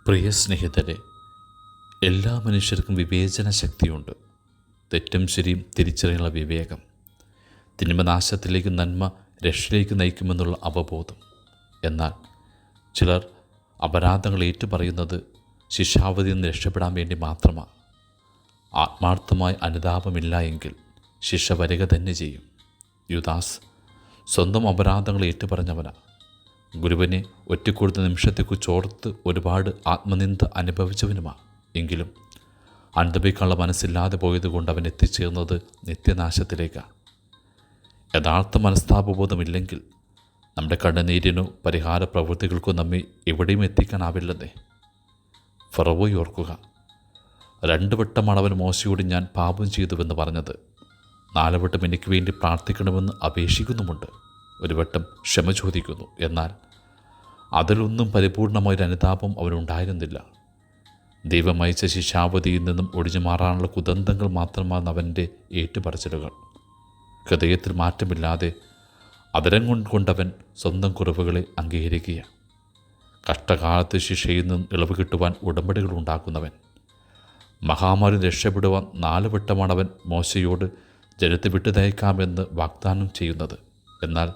പ്രിയ സ്നേഹിതരെ, എല്ലാ മനുഷ്യർക്കും വിവേചന ശക്തിയുണ്ട്. തെറ്റും ശരിയും തിരിച്ചറിയാനുള്ള വിവേകം, തിന്മനാശത്തിലേക്ക് നന്മ രക്ഷയിലേക്ക് നയിക്കുമെന്നുള്ള അവബോധം. എന്നാൽ ചിലർ അപരാധങ്ങൾ ഏറ്റുപറയുന്നത് ശിക്ഷാവധിയിൽ നിന്ന് രക്ഷപ്പെടാൻ വേണ്ടി മാത്രമാണ്. ആത്മാർത്ഥമായ അനുതാപമില്ല എങ്കിൽ ശിക്ഷ വരിക തന്നെ ചെയ്യും. യൂദാസ് സ്വന്തം അപരാധങ്ങൾ ഏറ്റുപറഞ്ഞവനാണ്. ഗുരുവിനെ ഒറ്റക്കൊടുത്ത നിമിഷത്തെക്കുറിച്ച് ഓർത്ത് ഒരുപാട് ആത്മനിന്ദ അനുഭവിച്ചവനുമാണ്. എങ്കിലും അനുദപിക്കാനുള്ള മനസ്സില്ലാതെ പോയതുകൊണ്ട് അവൻ എത്തിച്ചേർന്നത് നിത്യനാശത്തിലേക്കാണ്. യഥാർത്ഥ മനസ്താപബോധമില്ലെങ്കിൽ നമ്മുടെ കണ്ണുനീരിനോ പരിഹാര പ്രവൃത്തികൾക്കോ നമ്മെ എവിടെയും എത്തിക്കാനാവില്ലെന്നേ. ഫറവോയെ ഓർക്കുക. 2 വട്ടമാണ് അവൻ മോശയോട് ഞാൻ പാപം ചെയ്തുവെന്ന് പറഞ്ഞത്. 4 വട്ടം എനിക്ക് വേണ്ടി പ്രാർത്ഥിക്കണമെന്ന് അപേക്ഷിക്കുന്നുമുണ്ട്. 1 വട്ടം ക്ഷമ ചോദിക്കുന്നു. എന്നാൽ അതിലൊന്നും പരിപൂർണമായൊരു അനുതാപം അവനുണ്ടായിരുന്നില്ല. ദൈവം അയച്ച ശിക്ഷാവധിയിൽ നിന്നും ഒഴിഞ്ഞു മാറാനുള്ള കുതന്ത്രങ്ങൾ മാത്രമാണ് അവൻ്റെ ഏറ്റുപറച്ചിലുകൾ. ഹൃദയത്തിൽ മാറ്റമില്ലാതെ അതരം കൊണ്ടവൻ സ്വന്തം കുറവുകളെ അംഗീകരിക്കുക. കഷ്ടകാലത്ത് ശിക്ഷയിൽ നിന്നും ഇളവ് കിട്ടുവാൻ ഉടമ്പടികൾ ഉണ്ടാക്കുന്നവൻ. മഹാമാരി രക്ഷപ്പെടുവാൻ 4 വട്ടമാണ് അവൻ മോശയോട് ജനത്തെ വിട്ടുതയക്കാമെന്ന് വാഗ്ദാനം ചെയ്യുന്നത്. എന്നാൽ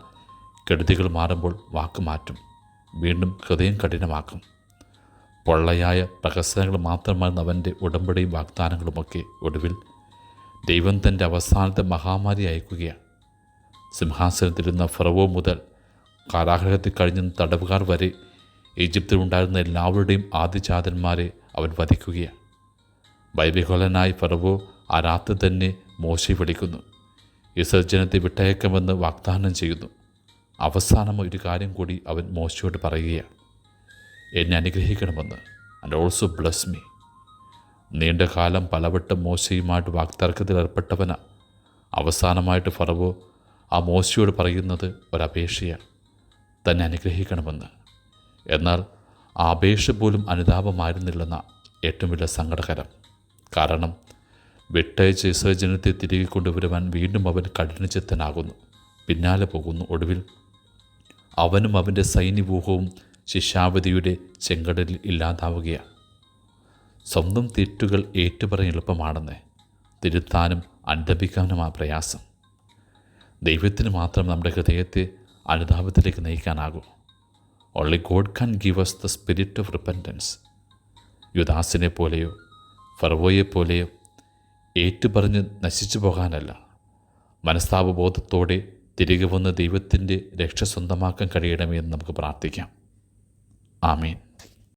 കെടുതികൾ മാറുമ്പോൾ വാക്ക് മാറ്റും, വീണ്ടും ഹൃദയം കഠിനമാക്കും. പൊള്ളയായ പ്രഹസനങ്ങൾ മാത്രമാണ് അവൻ്റെ ഉടമ്പടിയും വാഗ്ദാനങ്ങളുമൊക്കെ. ഒടുവിൽ ദൈവം തൻ്റെ അവസാനത്തെ മഹാമാരി അയക്കുകയാണ്. സിംഹാസനത്തിലിരുന്ന ഫറവോ മുതൽ കാരാഗ്രഹത്തിൽ കഴിഞ്ഞ തടവുകാർ വരെ ഈജിപ്തിലുണ്ടായിരുന്ന എല്ലാവരുടെയും ആദിജാതന്മാരെ അവൻ വധിക്കുകയാണ്. ഭയവിഹ്വലനായി ഫറവോ ആ രാത്രി തന്നെ മോശയെ വിളിക്കുന്നു. ഇസ്രായേൽ ജനത്തെ വിട്ടയക്കമെന്ന് വാഗ്ദാനം ചെയ്യുന്നു. അവസാനം ഒരു കാര്യം കൂടി അവൻ മോശയോട് പറയുകയാണ്, എന്നെ അനുഗ്രഹിക്കണമെന്ന്. And also bless me. നീണ്ട കാലം പലവട്ടം മോശയുമായിട്ട് വാക്തർക്കത്തിൽ ഏർപ്പെട്ടവനാ. അവസാനമായിട്ട് ഫറവോ ആ മോശയോട് പറയുന്നത് ഒരപേക്ഷയാണ്, തന്നെ അനുഗ്രഹിക്കണമെന്ന്. എന്നാൽ ആ അപേക്ഷ പോലും അനുതാപമായിരുന്നില്ലെന്ന ഏറ്റവും വലിയ സങ്കടകരം. കാരണം വിട്ടയച്ച ഇസ്രായേൽ ജനത്തെ തിരികെ കൊണ്ടുവരുവാൻ വീണ്ടും അവൻ കഠിനചിത്തനാകുന്നു, പിന്നാലെ പോകുന്നു. ഒടുവിൽ അവനും അവൻ്റെ സൈന്യവ്യൂഹവും ശിക്ഷാവധിയുടെ ചെങ്കടലിൽ ഇല്ലാതാവുകയാണ്. സ്വന്തം തെറ്റുകൾ ഏറ്റുപറയാൻ എളുപ്പമാണെന്ന്, തിരുത്താനും അനുദപിക്കാനുമാ പ്രയാസം. ദൈവത്തിന് മാത്രം നമ്മുടെ ഹൃദയത്തെ അനുതാപത്തിലേക്ക് നയിക്കാനാകൂ. Only God can give us the spirit of repentance. യൂദാസിനെ പോലെയോ ഫറവോയെപ്പോലെയോ ഏറ്റുപറഞ്ഞ് നശിച്ചു പോകാനല്ല, മനസ്താപബോധത്തോടെ തിരികെ വന്ന് ദൈവത്തിൻ്റെ രക്ഷ സ്വന്തമാക്കാൻ കഴിയണമേ എന്ന് നമുക്ക് പ്രാർത്ഥിക്കാം. ആമീൻ.